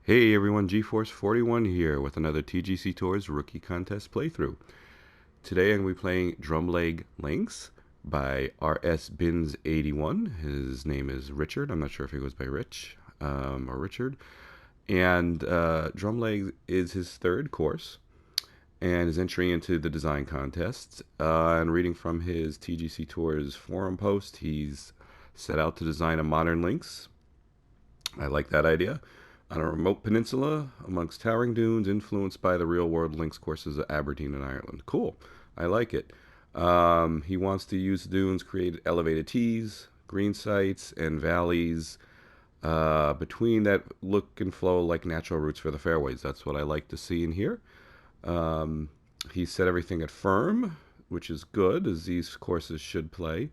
Hey everyone, GeForce41 here with another TGC Tours Rookie Contest playthrough. Today I'm going to be playing Drumlaig Links by RS Bins81. His name is Richard. I'm not sure if he goes by Rich or Richard. And Drumlaig is his third course and is entering into the design contest. And reading from his TGC Tours forum post, he's set out to design a modern Lynx. I like that idea. On a remote peninsula amongst towering dunes influenced by the real-world links courses of Aberdeen and Ireland. Cool. I like it. He wants to use the dunes, create elevated tees, green sites, and valleys between that look and flow like natural routes for the fairways. That's what I like to see in here. He set everything at firm, which is good, as these courses should play.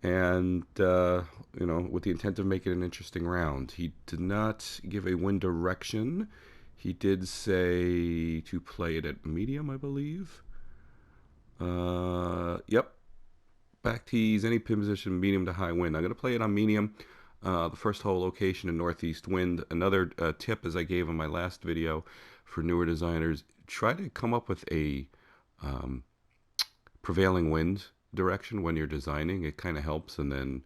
And with the intent of making an interesting round. He did not give a wind direction. He did say to play it at medium, I believe. Yep. Back tees, any pin position, medium to high wind. I'm going to play it on medium. The first hole location in northeast wind. Another tip, as I gave in my last video for newer designers, try to come up with a prevailing wind direction when you're designing. It kind of helps, and then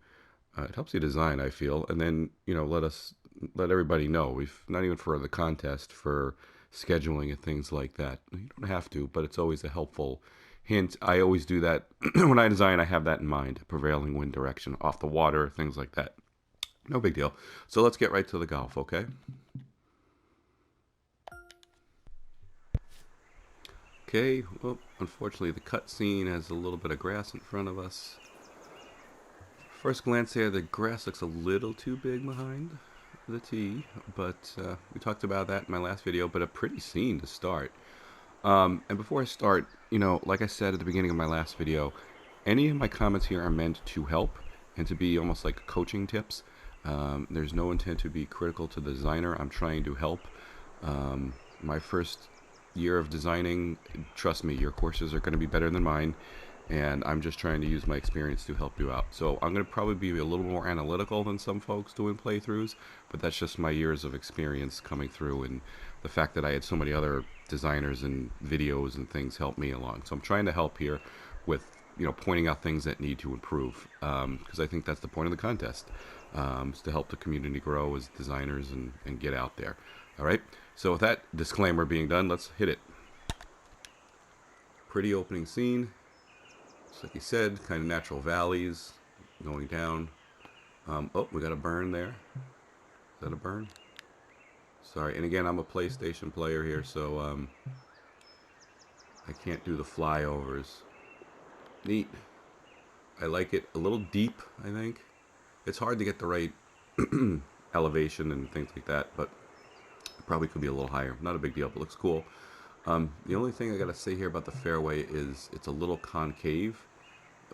it helps you design, I feel. And then let everybody know. We've not even for the contest, for scheduling and things like that. You don't have to, but it's always a helpful hint. I always do that when I design. I have that in mind: prevailing wind direction, off the water, things like that. No big deal. So let's get right to the golf, okay? Okay, well, unfortunately the cut scene has a little bit of grass in front of us. First glance here, the grass looks a little too big behind the tee, but we talked about that in my last video, but a pretty scene to start. And before I start, like I said at the beginning of my last video, any of my comments here are meant to help and to be almost like coaching tips. There's no intent to be critical to the designer. I'm trying to help. My first year of designing, trust me, your courses are going to be better than mine, and I'm just trying to use my experience to help you out. So I'm going to probably be a little more analytical than some folks doing playthroughs, but that's just my years of experience coming through, and the fact that I had so many other designers and videos and things help me along. So I'm trying to help here with pointing out things that need to improve, because I think that's the point of the contest, is to help the community grow as designers and get out there. All right, so with that disclaimer being done, let's hit it. Pretty opening scene. Just like you said, kind of natural valleys going down. Oh, we got a burn there. Is that a burn? Sorry, and again, I'm a PlayStation player here, so I can't do the flyovers. Neat. I like it. A little deep, I think. It's hard to get the right elevation and things like that, but it probably could be a little higher. Not a big deal, but looks cool. The only thing I gotta say here about the fairway is it's a little concave.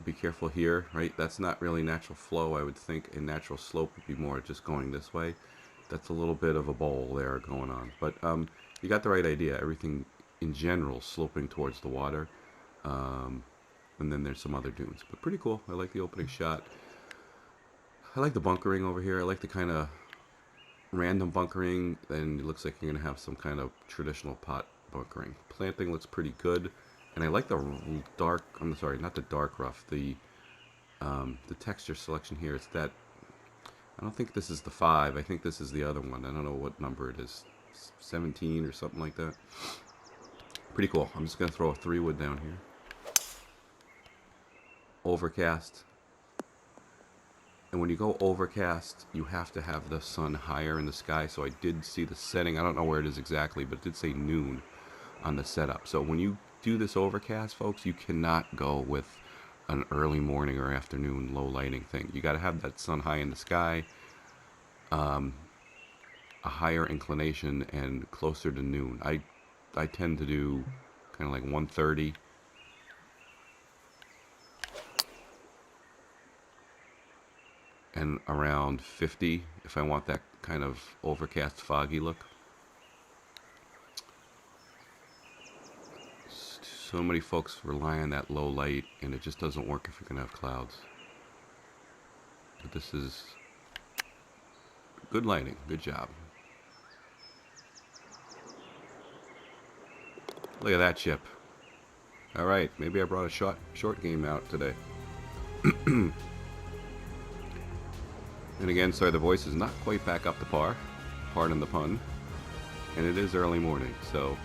Be careful here, right? That's not really natural flow. I would think a natural slope would be more just going this way. That's a little bit of a bowl there going on, but you got the right idea. Everything in general sloping towards the water, and then there's some other dunes, but pretty cool. I like the opening shot. I like the bunkering over here. I like the kind of random bunkering, and it looks like you're gonna have some kind of traditional pot bunkering. Planting looks pretty good, and I like the dark. I'm sorry, not the dark rough. The texture selection here. It's that. I don't think this is the 5. I think this is the other one. I don't know what number it is. 17 or something like that. Pretty cool. I'm just gonna throw a 3-wood down here. Overcast. And when you go overcast, you have to have the sun higher in the sky. So I did see the setting. I don't know where it is exactly, but it did say noon on the setup. So when you do this overcast, folks, you cannot go with an early morning or afternoon low lighting thing. You got to have that sun high in the sky, a higher inclination, and closer to noon. I tend to do kind of like 1:30. And around 50 if I want that kind of overcast, foggy look. So many folks rely on that low light, and it just doesn't work if you're going to have clouds. But this is good lighting. Good job. Look at that chip. All right, maybe I brought a short game out today. And again, sorry, the voice is not quite back up to par. Pardon the pun. And it is early morning, so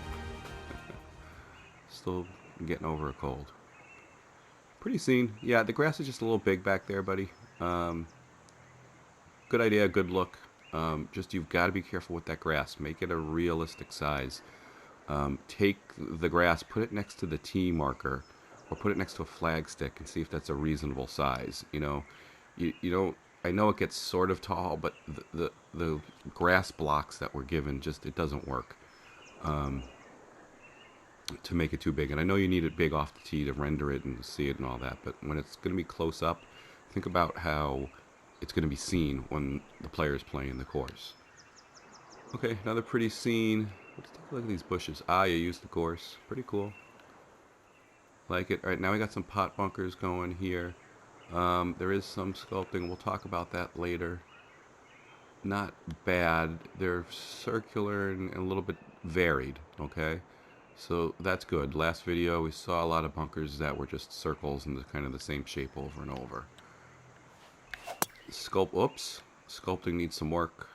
still getting over a cold. Pretty scene. Yeah, the grass is just a little big back there, buddy. Good idea, good look. Just you've got to be careful with that grass. Make it a realistic size. Take the grass, put it next to the tee marker, or put it next to a flag stick and see if that's a reasonable size. You know, you don't. I know it gets sort of tall, but the grass blocks that were given just it doesn't work to make it too big. And I know you need it big off the tee to render it and see it and all that. But when it's going to be close up, think about how it's going to be seen when the player is playing the course. Okay, another pretty scene. Let's take a look at these bushes. Ah, you used the course. Pretty cool. Like it. All right, now we got some pot bunkers going here. There is some sculpting. We'll talk about that later. Not bad. They're circular and a little bit varied, okay? So that's good. Last video we saw a lot of bunkers that were just circles and kind of the same shape over and over. Oops. Sculpting needs some work.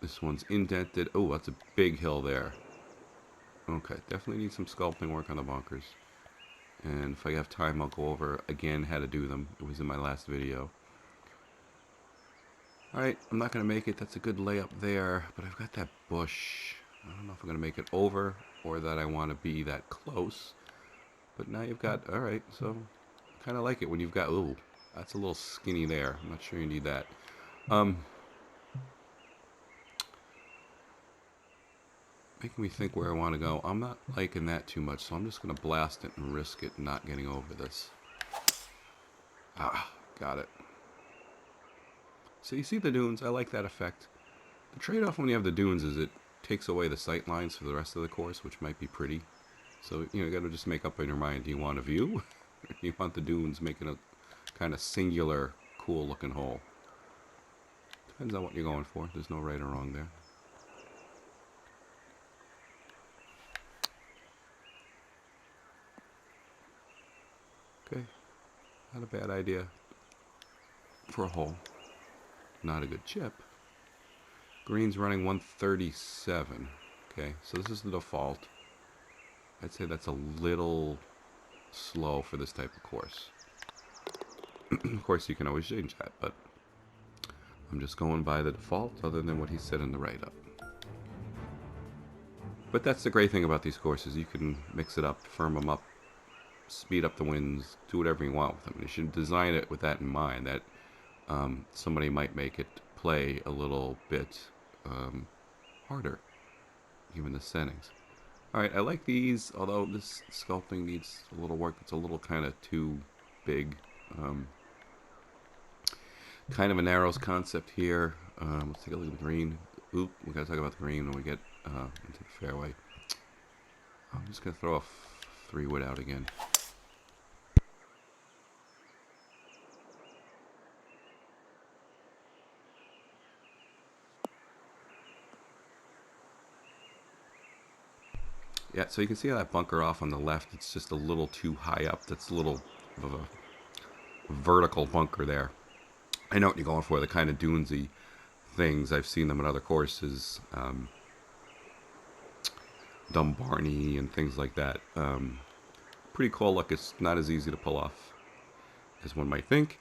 This one's indented. Oh, that's a big hill there. Okay, definitely need some sculpting work on the bunkers. And if I have time, I'll go over again how to do them. It was in my last video. Alright, I'm not going to make it. That's a good layup there. But I've got that bush. I don't know if I'm going to make it over or that I want to be that close. But now you've got... Alright, so I kind of like it when you've got... Ooh, that's a little skinny there. I'm not sure you need that. Making me think where I want to go. I'm not liking that too much, so I'm just going to blast it and risk it not getting over this. Ah, got it. So you see the dunes. I like that effect. The trade-off when you have the dunes is it takes away the sight lines for the rest of the course, which might be pretty. So, you got to just make up in your mind. Do you want a view? Or do you want the dunes making a kind of singular, cool-looking hole? Depends on what you're going for. There's no right or wrong there. Okay, not a bad idea for a hole. Not a good chip. Green's running 137. Okay, so this is the default. I'd say that's a little slow for this type of course. Of course, you can always change that, but I'm just going by the default other than what he said in the write-up. But that's the great thing about these courses. You can mix it up, firm them up, speed up the winds, do whatever you want with them. You should design it with that in mind, that somebody might make it play a little bit harder, given the settings. Alright, I like these, although this sculpting needs a little work. It's a little kind of too big. Kind of a narrows concept here. Let's take a look at the green. Oop, we gotta talk about the green when we get into the fairway. I'm just gonna throw a 3-wood out again. Yeah, so you can see how that bunker off on the left, it's just a little too high up. That's a little of a vertical bunker there. I know what you're going for, the kind of dunesy things. I've seen them in other courses. Dumbarney and things like that. Pretty cool look. It's not as easy to pull off as one might think.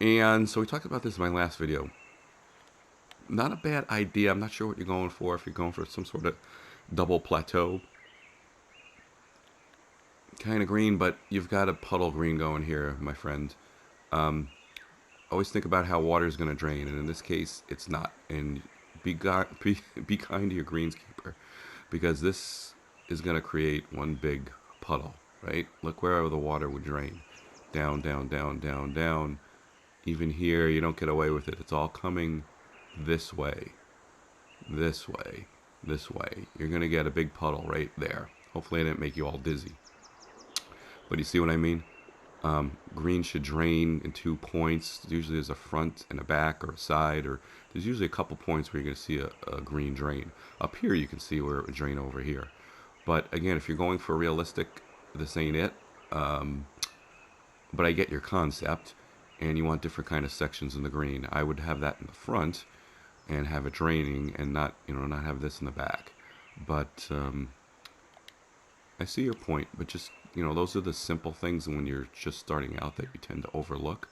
And so we talked about this in my last video. Not a bad idea. I'm not sure what you're going for. If you're going for some sort of double plateau kind of green, but you've got a puddle green going here, my friend. Always think about how water is going to drain, and in this case, it's not. And be kind to your greenskeeper, because this is going to create one big puddle, right? Look where the water would drain. Down, down, down, down, down. Even here, you don't get away with it. It's all coming this way, this way, this way. You're going to get a big puddle right there. Hopefully I didn't make you all dizzy. But you see what I mean? Green should drain in 2 points. Usually there's a front and a back or a side, or there's usually a couple points where you're going to see a green drain. Up here you can see where it would drain over here. But again, if you're going for realistic, this ain't it. But I get your concept, and you want different kind of sections in the green. I would have that in the front and have it draining, and not have this in the back. But I see your point, but just, those are the simple things when you're just starting out that you tend to overlook.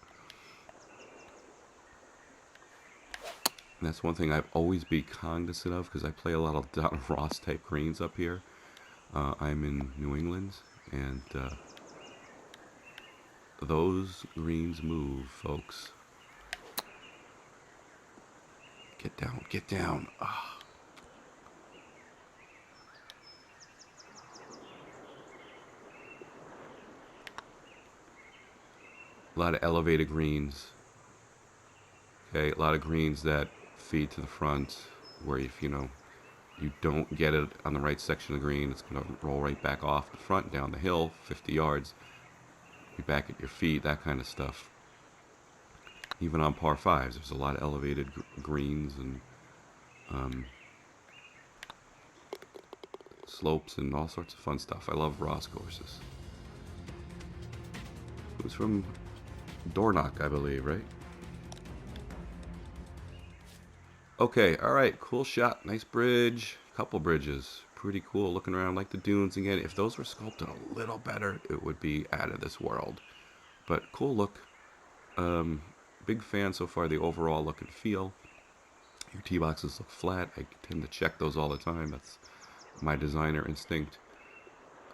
And that's one thing I've always be cognizant of, because I play a lot of Don Ross type greens up here. I'm in New England, and those greens move, folks. Get down, get down. Ah. A lot of elevated greens. Okay, a lot of greens that feed to the front, where if you don't get it on the right section of the green, it's going to roll right back off the front, down the hill, 50 yards. Be back at your feet, that kind of stuff. Even on par 5s, there's a lot of elevated greens and slopes and all sorts of fun stuff. I love Ross courses. Who's from Dornoch, I believe, right? Okay, alright, cool shot. Nice bridge. Couple bridges. Pretty cool. Looking around like the dunes again. If those were sculpted a little better, it would be out of this world. But cool look. Big fan so far of the overall look and feel. Your tee boxes look flat. I tend to check those all the time. That's my designer instinct.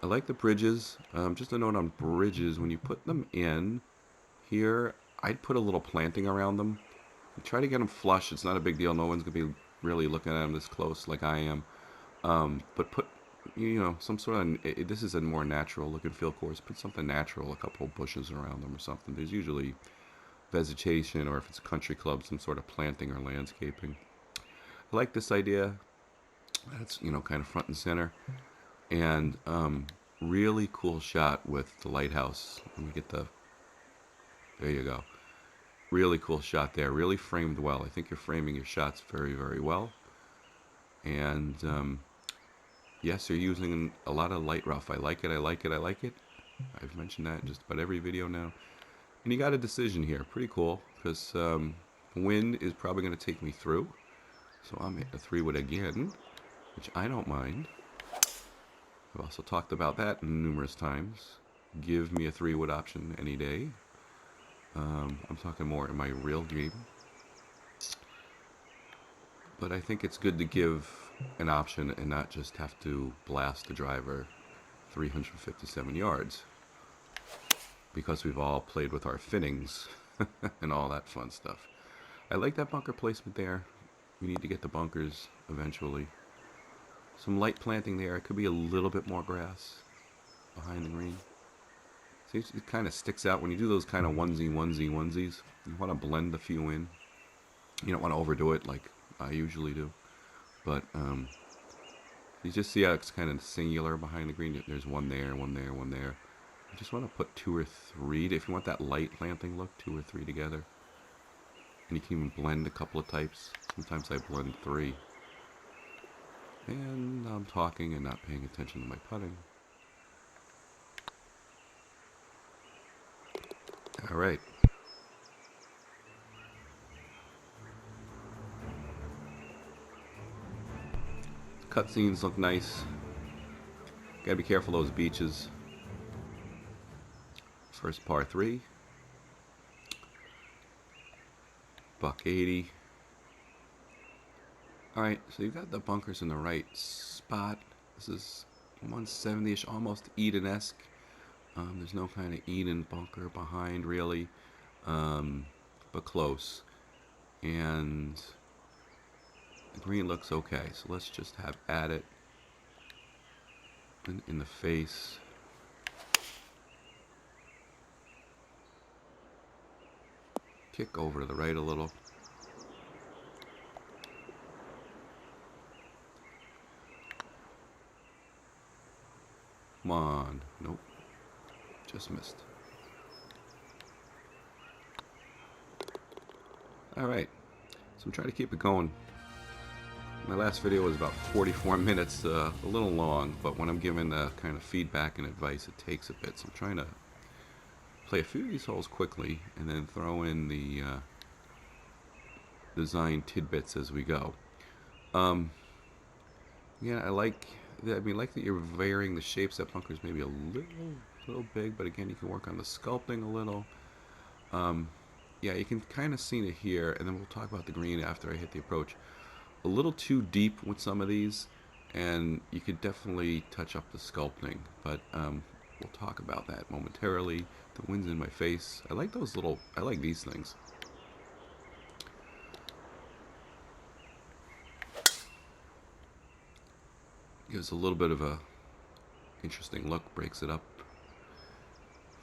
I like the bridges. Just a note on bridges. When you put them in here, I'd put a little planting around them. Try to get them flush. It's not a big deal. No one's going to be really looking at them this close like I am. But put, some sort of, this is a more natural look and feel course. Put something natural, a couple of bushes around them or something. There's usually vegetation, or if it's a country club, some sort of planting or landscaping. I like this idea. That's, kind of front and center. And really cool shot with the lighthouse. Let me get there you go. Really cool shot there. Really framed well. I think you're framing your shots very, very well. And yes, you're using a lot of light rough. I like it. I like it. I like it. I've mentioned that in just about every video now. And you got a decision here. Pretty cool, because wind is probably going to take me through. So I'm hitting a 3-wood again, which I don't mind. I've also talked about that numerous times. Give me a 3-wood option any day. I'm talking more in my real game. But I think it's good to give an option and not just have to blast the driver 357 yards. Because we've all played with our fittings and all that fun stuff. I like that bunker placement there. We need to get the bunkers eventually. Some light planting there. It could be a little bit more grass behind the green. See, it kind of sticks out when you do those kind of onesies. You want to blend a few in. You don't want to overdo it like I usually do. But you just see how it's kind of singular behind the green. There's one there, one there, one there. You just want to put 2 or 3. If you want that light planting look, 2 or 3 together. And you can even blend a couple of types. Sometimes I blend 3. And I'm talking and not paying attention to my putting. All right. Cutscenes look nice. Gotta be careful of those beaches. First par 3. Buck 80. Alright, so you've got the bunkers in the right spot. This is 170-ish, almost Eden-esque. There's no kind of Eden bunker behind, really, but close. And the green looks okay, so let's just have at it in the face. Kick over to the right a little. Come on. Nope. Just missed. Alright, so I'm trying to keep it going. My last video was about 44 minutes, a little long, but when I'm giving kind of feedback and advice, it takes a bit. So I'm trying to play a few of these holes quickly and then throw in the design tidbits as we go. Yeah, I like that you're varying the shapes. That bunker's maybe a little big, but again, you can work on the sculpting a little. Yeah, you can kind of see it here, and then we'll talk about the green after I hit the approach. A little too deep with some of these, and you could definitely touch up the sculpting, but we'll talk about that momentarily. The wind's in my face. I like those little, I like these things. Gives a little bit of a interesting look, breaks it up.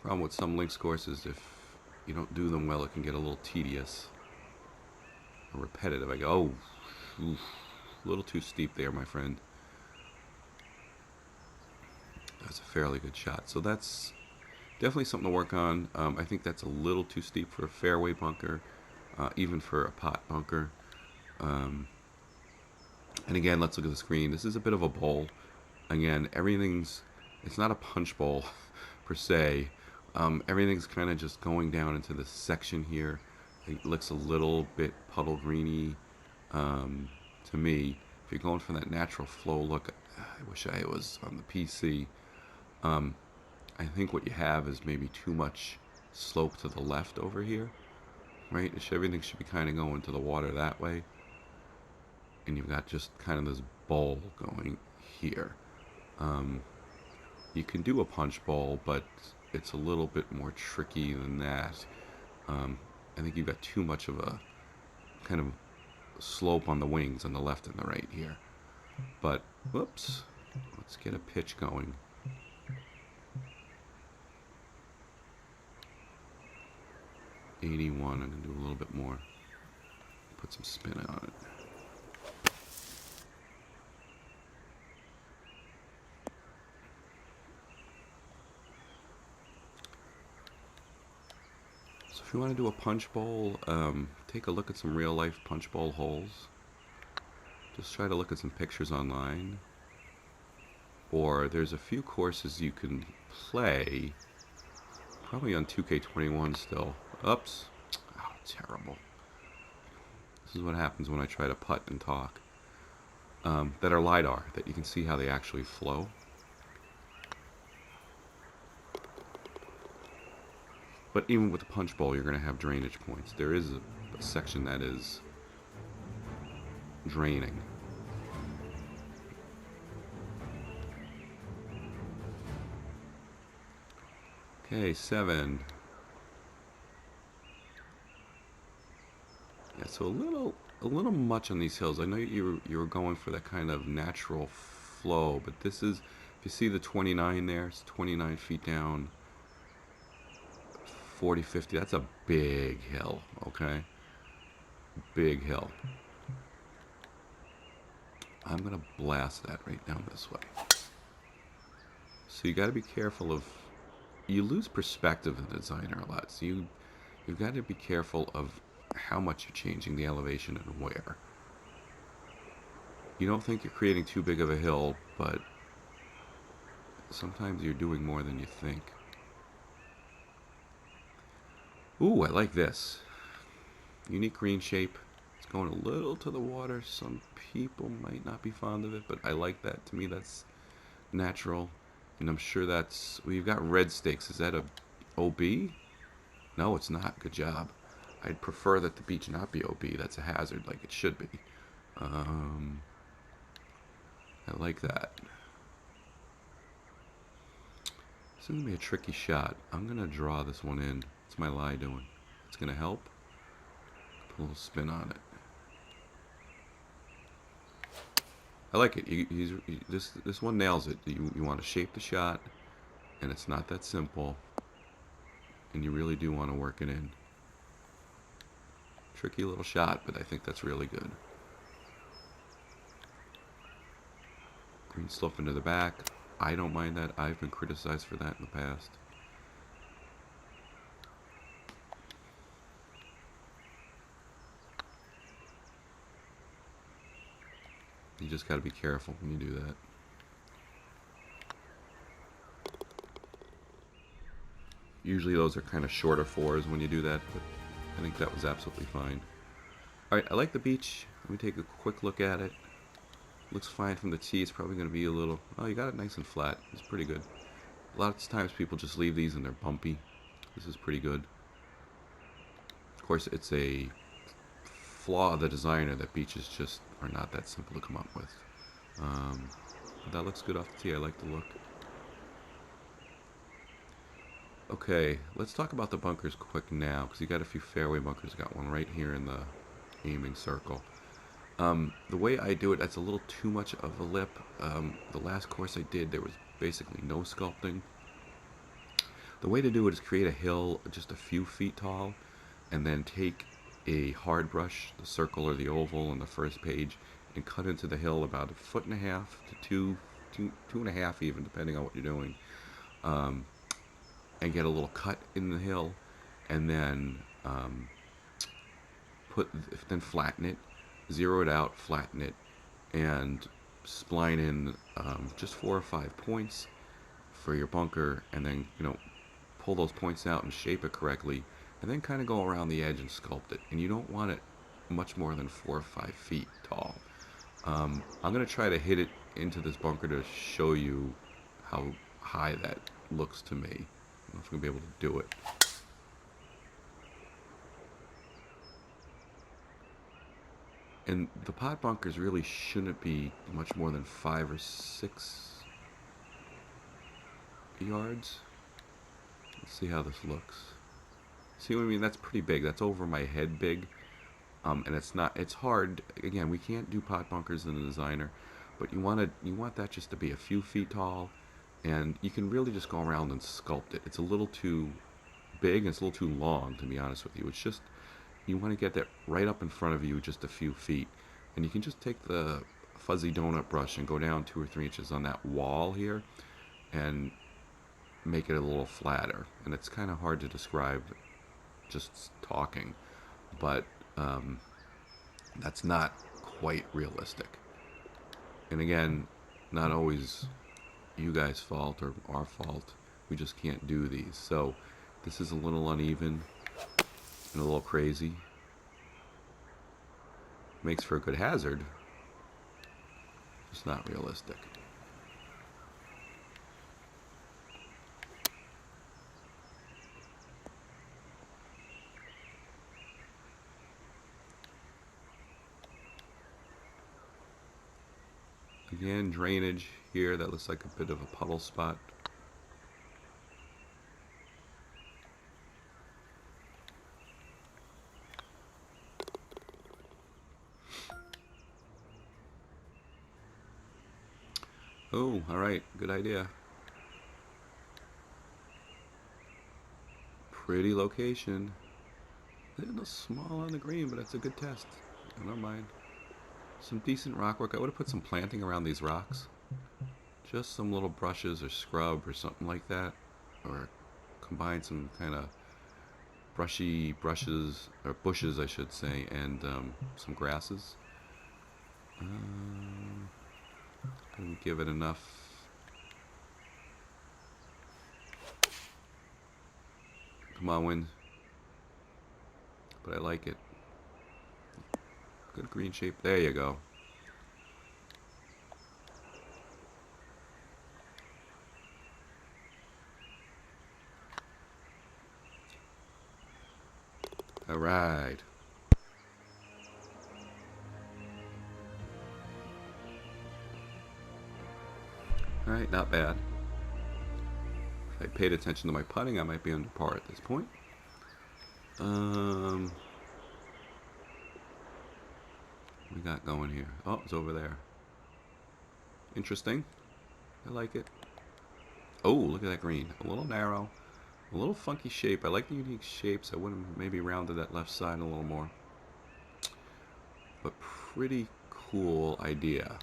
Problem with some links courses, if you don't do them well, it can get a little tedious or repetitive. I go, oh, oof, a little too steep there, my friend. That's a fairly good shot. So that's definitely something to work on. I think that's a little too steep for a fairway bunker, even for a pot bunker. And again, let's look at the screen. This is a bit of a bowl. Again, it's not a punch bowl per se. Everything's kind of just going down into this section here. It looks a little bit puddle greeny to me. If you're going for that natural flow look, I wish I was on the PC. I think what you have is maybe too much slope to the left over here, right? Everything should be kind of going to the water that way. And you've got just kind of this bowl going here. You can do a punch bowl, but it's a little bit more tricky than that. I think you've got too much of a kind of slope on the wings on the left and the right here. But, whoops, let's get a pitch going. .81, I'm going to do a little bit more. Put some spin on it. So if you want to do a punch bowl, take a look at some real life punch bowl holes. Just try to look at some pictures online. Or there's a few courses you can play, probably on 2K21 still. Oops. Oh, terrible. This is what happens when I try to putt and talk. That are LiDAR, that you can see how they actually flow. But even with the punch bowl, you're going to have drainage points. There is a section that is draining. Okay, 7. Yeah, so a little much on these hills. I know you were going for that kind of natural flow, but this is, if you see the 29 there, it's 29 feet down, 40, 50. That's a big hill, okay? Big hill. I'm gonna blast that right down this way. So you got to be careful of. You lose perspective in the designer a lot. So you've got to be careful of how much you're changing the elevation and where. You don't think you're creating too big of a hill, but sometimes you're doing more than you think. Ooh, I like this. Unique green shape. It's going a little to the water. Some people might not be fond of it, but I like that. To me, that's natural. And I'm sure that's... Well, you've got red stakes. Is that a OB? No, it's not. Good job. I'd prefer that the beach not be OB. That's a hazard like it should be. I like that. This is going to be a tricky shot. I'm going to draw this one in. What's my lie doing? It's going to help. Put a little spin on it. I like it. This one nails it. You want to shape the shot, and it's not that simple. And you really do want to work it in. Tricky little shot, but I think that's really good. Green slope into the back. I don't mind that. I've been criticized for that in the past. just got to be careful when you do that. Usually those are kind of shorter fours when you do that, but I think that was absolutely fine. Alright, I like the beach. Let me take a quick look at it. Looks fine from the tee. It's probably going to be a little... Oh, you got it nice and flat. It's pretty good. A lot of times people just leave these and they're bumpy. This is pretty good. Of course, it's a flaw of the designer that beaches just are not that simple to come up with. But that looks good off the tee. I like the look. Okay, let's talk about the bunkers quick now, because you got a few fairway bunkers. Got one right here in the aiming circle. The way I do it, that's a little too much of a lip. The last course I did, there was basically no sculpting. The way to do it is create a hill just a few feet tall, and then take a hard brush, the circle or the oval on the first page, and cut into the hill about 1.5 to 2.5 even, depending on what you're doing. And get a little cut in the hill, and then then flatten it, zero it out, flatten it, and spline in just 4 or 5 points for your bunker, and then pull those points out and shape it correctly, and then kind of go around the edge and sculpt it. And you don't want it much more than 4 or 5 feet tall. I'm going to try to hit it into this bunker to show you how high that looks to me. I don't know if I'm going to be able to do it. And the pot bunkers really shouldn't be much more than 5 or 6 yards. Let's see how this looks. See what I mean? That's pretty big. That's over my head big. And it's hard. Again, we can't do pot bunkers in the designer, but you want that just to be a few feet tall, and you can really just go around and sculpt it. It's a little too big and it's a little too long, to be honest with you. It's just, you want to get that right up in front of you just a few feet, and you can just take the fuzzy donut brush and go down 2 or 3 inches on that wall here and make it a little flatter. And it's kind of hard to describe just talking, but that's not quite realistic. And again, not always you guys' fault or our fault. We just can't do these. So this is a little uneven and a little crazy. Makes for a good hazard. It's not realistic. Again, drainage here. That looks like a bit of a puddle spot. Oh, alright. Good idea. Pretty location. A little small on the green, but it's a good test. I don't mind. Some decent rock work. I would have put some planting around these rocks. Just some little brushes or scrub or something like that. Or combine some kind of brushy brushes, or bushes I should say, and some grasses. And give it enough. Come on, wind. But I like it. Good green shape. There you go. All right. All right, not bad. If I paid attention to my putting, I might be under par at this point. What we got going here? Oh, it's over there. Interesting. I like it. Oh, look at that green. A little narrow. A little funky shape. I like the unique shapes. I would have maybe rounded that left side a little more. But pretty cool idea.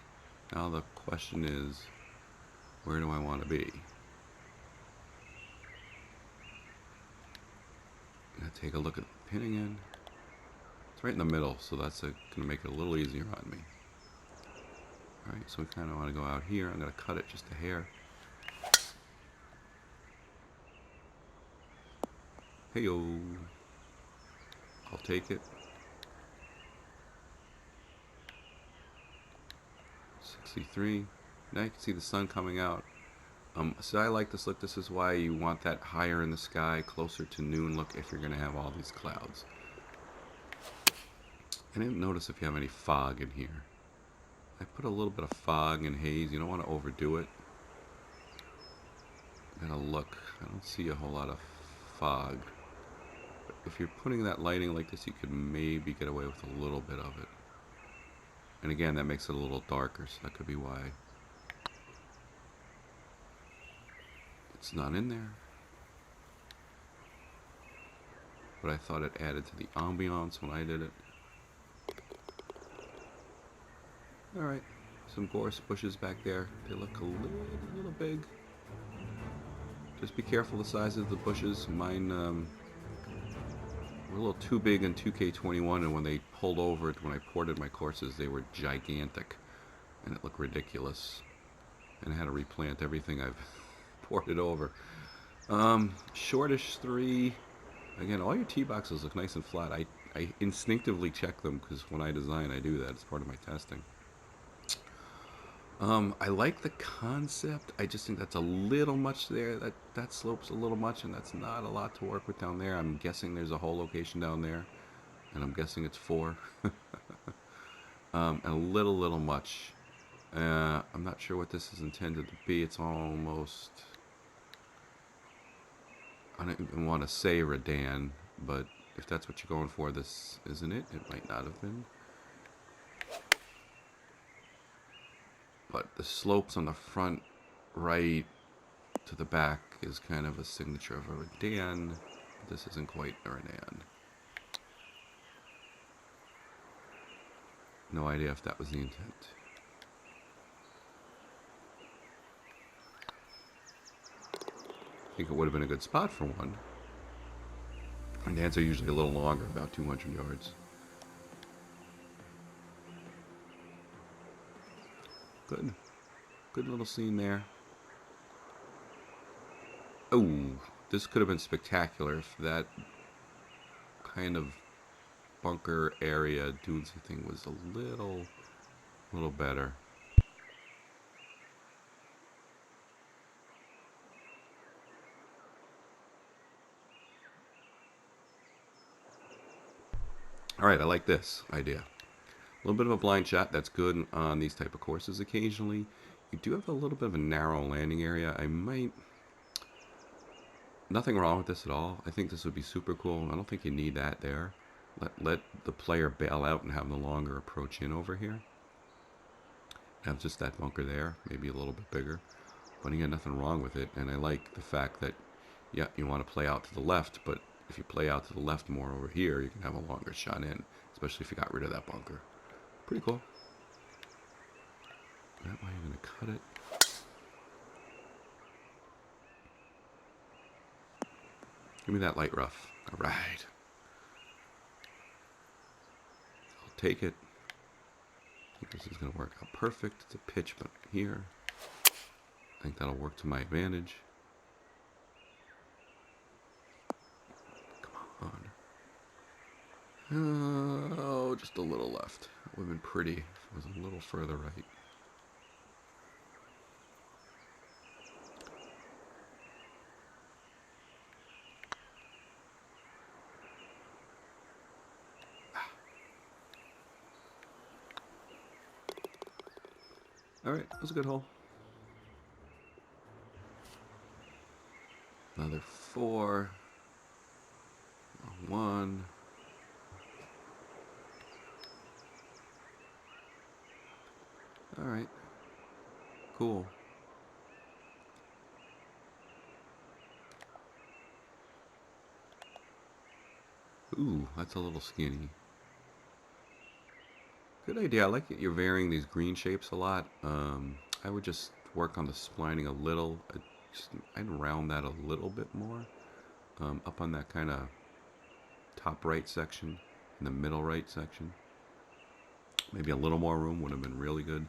Now the question is, where do I want to be? I'm gonna take a look at the pin again. It's right in the middle, so that's going to make it a little easier on me. Alright, so we kind of want to go out here. I'm going to cut it just a hair. Hey-yo. I'll take it. 63. Now you can see the sun coming out. So I like this look. This is why you want that higher in the sky, closer to noon look if you're going to have all these clouds. I didn't notice if you have any fog in here. I put a little bit of fog and haze. You don't want to overdo it. Gotta look. I don't see a whole lot of fog. But if you're putting that lighting like this, you could maybe get away with a little bit of it. And again, that makes it a little darker, so that could be why it's not in there. But I thought it added to the ambiance when I did it. Alright, some gorse bushes back there. They look a little big. Just be careful the size of the bushes. Mine were a little too big in 2K21, and when they pulled over, when I ported my courses, they were gigantic. And it looked ridiculous. And I had to replant everything I've ported over. Shortish 3. Again, all your tee boxes look nice and flat. I instinctively check them, because when I design, I do that. It's part of my testing. I like the concept. I just think that's a little much there. That slope's a little much, and that's not a lot to work with down there. I'm guessing there's a hole location down there, and I'm guessing it's 4. And a little much. I'm not sure what this is intended to be. It's almost... I don't even want to say Redan, but if that's what you're going for, this isn't it. It might not have been. But the slopes on the front right to the back is kind of a signature of a Redan. This isn't quite a Redan. No idea if that was the intent. I think it would have been a good spot for one. Redans are usually a little longer, about 200 yards. Good little scene there. Oh, this could have been spectacular if that kind of bunker area dunesy thing was a little better. Alright, I like this idea. A little bit of a blind shot, that's good on these type of courses occasionally. You do have a little bit of a narrow landing area. Nothing wrong with this at all. I think this would be super cool. I don't think you need that there. Let the player bail out and have the longer approach in over here. Have just that bunker there, maybe a little bit bigger. But again, nothing wrong with it. And I like the fact that, yeah, you want to play out to the left, but if you play out to the left more over here, you can have a longer shot in, especially if you got rid of that bunker. Pretty cool. That way you're going to cut it. Give me that light rough. Alright. I'll take it. I think this is going to work out perfect. It's a pitch, but here. I think that'll work to my advantage. Come on. Oh, just a little left. It would have been pretty if it was a little further right. Alright, that was a good hole. Another 4. 1. Alright. Cool. Ooh, that's a little skinny. Good idea. I like that you're varying these green shapes a lot. I would just work on the splining a little. I'd round that a little bit more. Up on that kind of top right section, in the middle right section. Maybe a little more room would have been really good.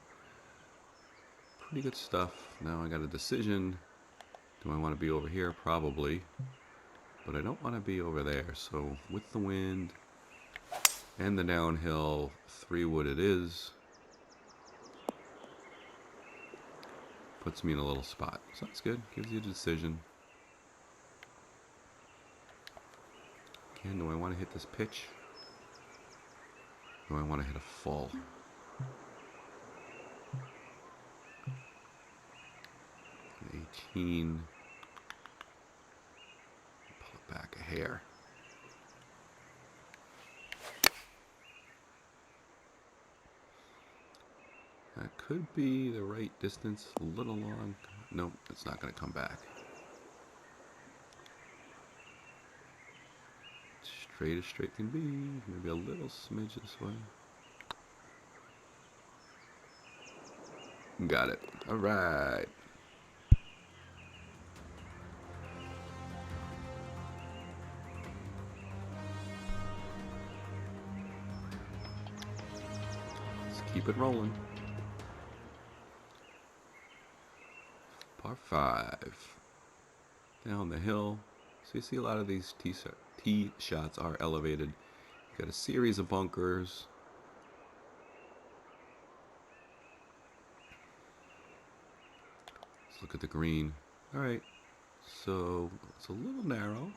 pretty good stuff. Now I got a decision. Do I want to be over here? Probably. But I don't want to be over there. So with the wind and the downhill, 3 wood it is. Puts me in a little spot. So that's good. Gives you a decision. Again, do I want to hit this pitch? Do I want to hit a full? 18. Pull it back a hair. That could be the right distance, a little long. Nope, it's not going to come back. Straight as straight can be. Maybe a little smidge this way. Got it. All right. Let's keep it rolling. Par 5. Down the hill. So you see a lot of these tee shots are elevated. You got a series of bunkers. Let's look at the green. Alright, so it's a little narrow.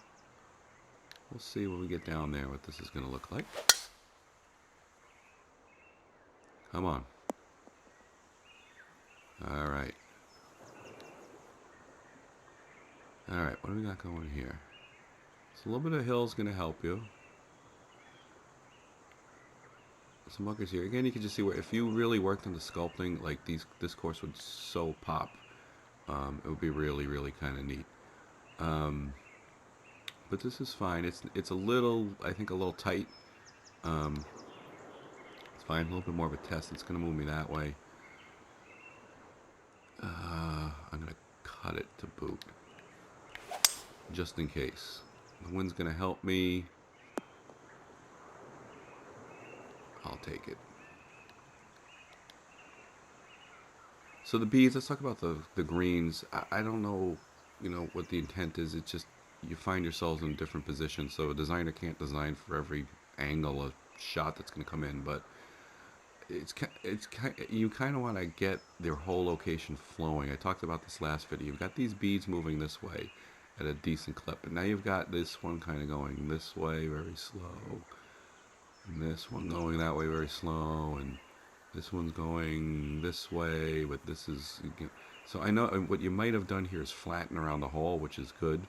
We'll see when we get down there what this is going to look like. Come on. Alright. Alright, what do we got going here? So a little bit of hill is going to help you. Some bunkers here. Again, you can just see where if you really worked on the sculpting, like this course would so pop. It would be really, really kind of neat. But this is fine. It's a little, I think, a little tight. It's fine. A little bit more of a test. It's going to move me that way. I'm going to cut it to boot. Just in case. The wind's going to help me. I'll take it. So the beads, let's talk about the greens. I don't know, what the intent is. It's just you find yourselves in different positions. So a designer can't design for every angle of shot that's going to come in, but you kind of want to get their whole location flowing. I talked about this last video. You've got these beads moving this way at a decent clip, and now you've got this one kind of going this way very slow, and this one going that way very slow, and this one's going this way, but this is... So I know what you might have done here is flatten around the hole, which is good,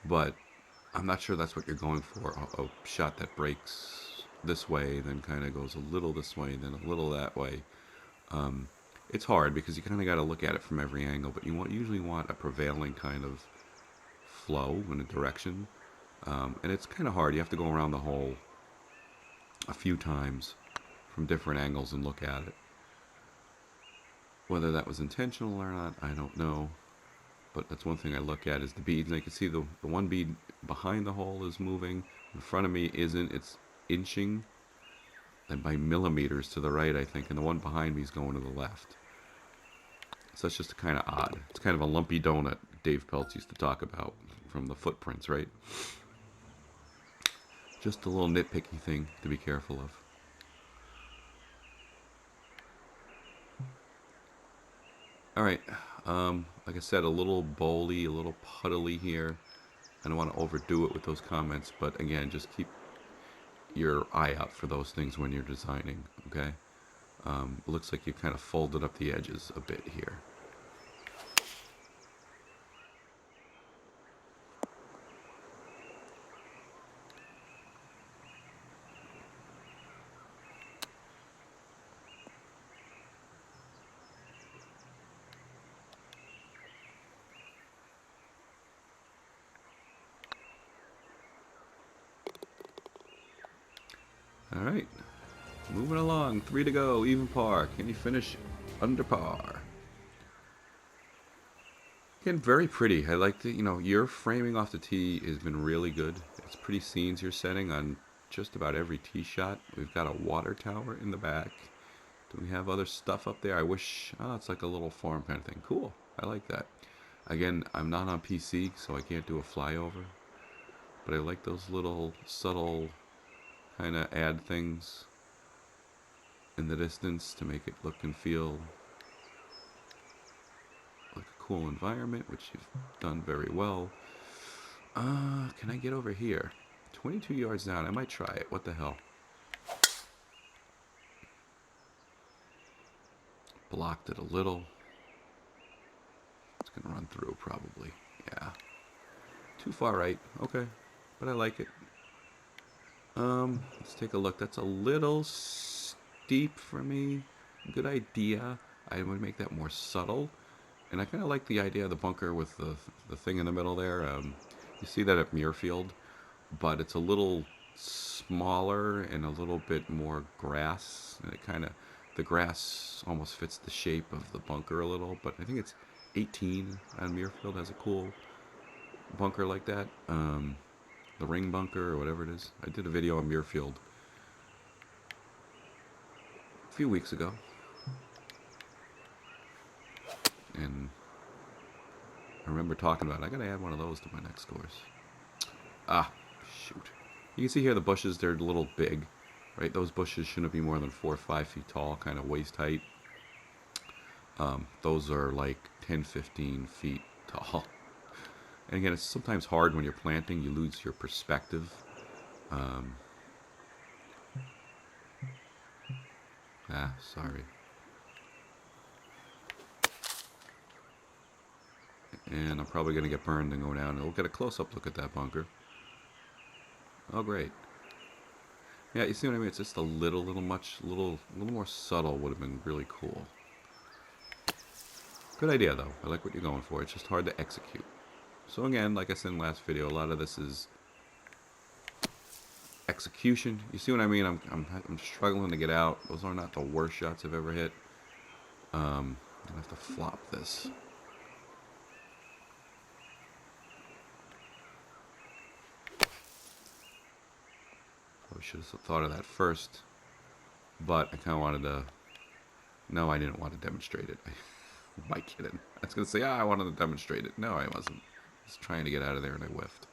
but I'm not sure that's what you're going for. A shot that breaks this way, then kind of goes a little this way, then a little that way. It's hard because you kind of got to look at it from every angle, but you usually want a prevailing kind of flow in a direction, and it's kind of hard. You have to go around the hole a few times from different angles and look at it. Whether that was intentional or not, I don't know, but that's one thing I look at is the beads. And I can see the one bead behind the hole is moving, in front of me isn't. It's inching and by millimeters to the right, I think, and the one behind me is going to the left. So that's just kind of odd. It's kind of a lumpy donut Dave Peltz used to talk about from the footprints, right? Just a little nitpicky thing to be careful of. Alright, like I said, a little bowly, a little puddly here. I don't want to overdo it with those comments, but again, just keep your eye out for those things when you're designing, okay? It looks like you kind of folded up the edges a bit here. Alright, moving along, 3 to go, even par. Can you finish under par? Again, very pretty. I like the, your framing off the tee has been really good. It's pretty scenes you're setting on just about every tee shot. We've got a water tower in the back Do we have other stuff up there? I wish... Oh, it's like a little farm kind of thing. Cool. I like that. Again, I'm not on PC, so I can't do a flyover. But I like those little subtle kind of add things in the distance to make it look and feel like a cool environment, which you've done very well. Can I get over here? 22 yards down. I might try it. What the hell? Blocked it a little. It's going to run through probably. Yeah. Too far right. Okay. But I like it. Let's take a look. That's a little steep for me. Good idea. I would make that more subtle. And I kind of like the idea of the bunker with the thing in the middle there. You see that at Muirfield, but it's a little smaller and a little bit more grass. And it kind of, the grass almost fits the shape of the bunker a little. But I think it's 18 on Muirfield has a cool bunker like that. The ring bunker or whatever it is. I did a video on Muirfield a few weeks ago. And I remember talking about it. I gotta add one of those to my next course. Ah, shoot. You can see here the bushes, they're a little big, right? Those bushes shouldn't be more than 4 or 5 feet tall, kind of waist height. Those are like 10, 15 feet tall. And again, it's sometimes hard when you're planting. You lose your perspective. Sorry. And I'm probably going to get burned and go down. And we'll get a close-up look at that bunker. Oh, great. Yeah, you see what I mean? It's just a little more subtle would have been really cool. Good idea, though. I like what you're going for. It's just hard to execute. So again, like I said in the last video, a lot of this is execution. You see what I mean? I'm struggling to get out. Those are not the worst shots I've ever hit. I have to flop this. Probably should have thought of that first, but I kind of wanted to. No, I didn't want to demonstrate it. Am I kidding? I was gonna say, I wanted to demonstrate it. No, I wasn't. I was trying to get out of there and I whiffed.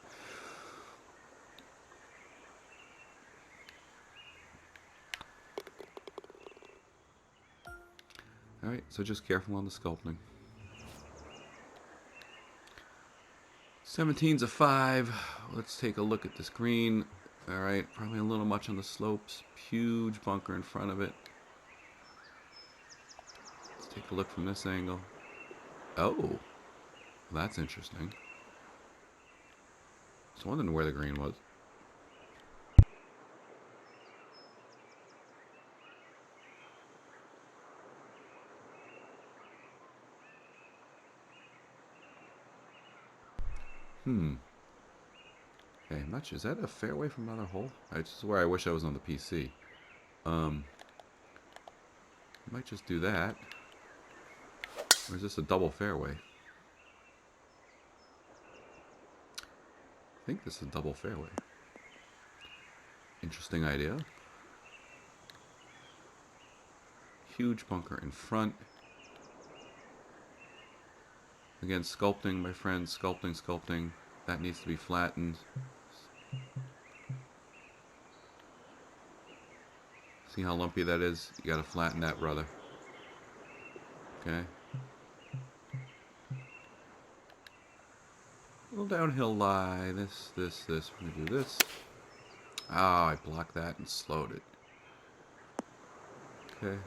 Alright, so just careful on the sculpting. 17's a 5. Let's take a look at this green. Alright, probably a little much on the slopes. Huge bunker in front of it. Let's take a look from this angle. Oh, that's interesting. I was wondering where the green was. Okay, I'm not sure. Is that a fairway from another hole? This is where I wish I was on the PC. Might just do that. Or is this a double fairway? I think this is a double fairway. Interesting idea. Huge bunker in front. Again, sculpting, my friends. Sculpting. That needs to be flattened. See how lumpy that is? You gotta flatten that, brother. Okay. Little downhill lie. This. We're gonna do this. Ah, I blocked that and slowed it. Okay.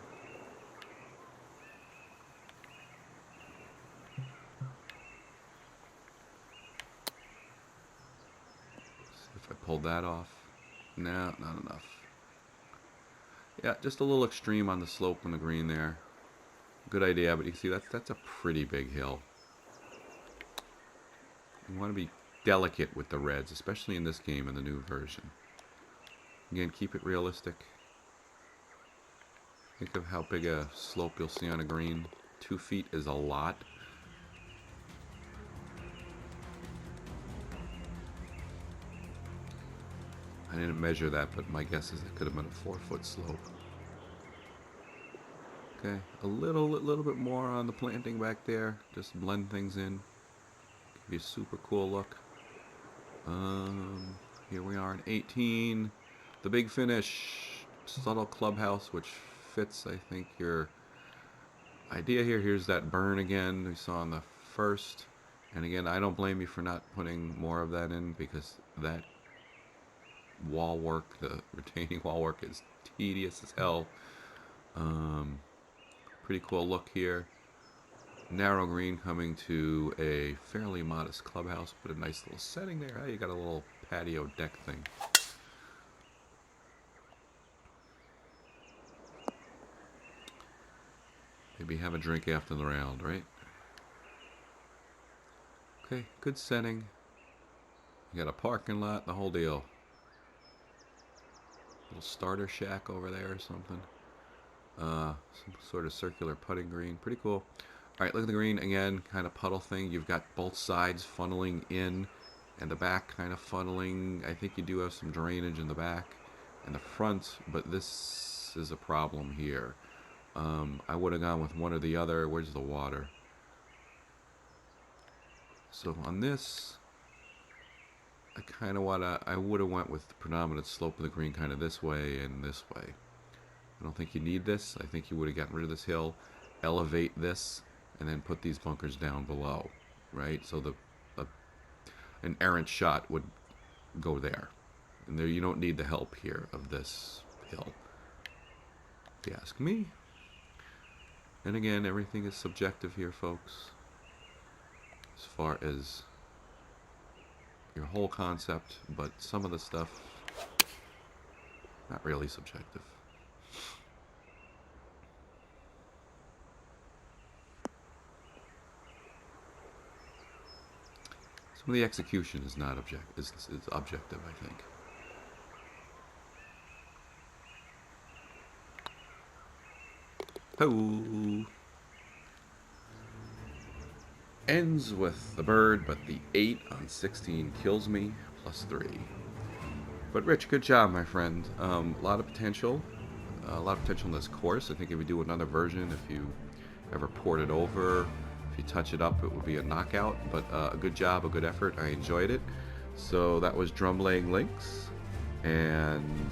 See if I pulled that off. No, not enough. Yeah, just a little extreme on the slope and the green there. Good idea, but you can see that's a pretty big hill. You want to be delicate with the reds, especially in this game in the new version. Again, keep it realistic. Think of how big a slope you'll see on a green. 2 feet is a lot. I didn't measure that, but my guess is it could have been a 4-foot slope. Okay, a little bit more on the planting back there. Just blend things in. Give you a super cool look. Here we are in 18. The big finish. Subtle clubhouse, which fits, I think, your idea here. Here's that burn again we saw on the first. And again, I don't blame you for not putting more of that in, because that wall work, the retaining wall work, is tedious as hell. Pretty cool look here. Narrow green coming to a fairly modest clubhouse, but a nice little setting there. Oh, you got a little patio deck thing. Maybe have a drink after the round, right? Okay, good setting. You got a parking lot, the whole deal. Little starter shack over there or something. Some sort of circular putting green. Pretty cool. Alright, look at the green again, kind of puddle thing. You've got both sides funneling in, and the back kind of funneling. I think you do have some drainage in the back and the front, but this is a problem here. I would have gone with one or the other. Where's the water? So on this, I kind of I would have went with the predominant slope of the green kind of this way and this way. I don't think you need this. I think you would have gotten rid of this hill, elevate this, and then put these bunkers down below, right? So an errant shot would go there. And there, you don't need the help here of this hill, if you ask me. And again, everything is subjective here, folks, as far as your whole concept, but some of the stuff, not really subjective. Some of the execution is not is objective, I think. Ho! Ends with the bird, but the 8 on 16 kills me, +3. But Rich, good job, my friend. A lot of potential. A lot of potential in this course. I think if we do another version, if you ever port it over, if you touch it up, it would be a knockout. But a good job, a good effort. I enjoyed it. So that was Drumlaig Links. And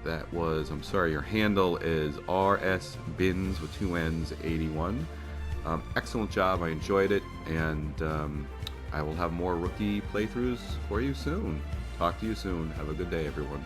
that was, I'm sorry, your handle is rsbins with 2 N's 81. Excellent job. I enjoyed it. And I will have more rookie playthroughs for you soon. Talk to you soon. Have a good day, everyone.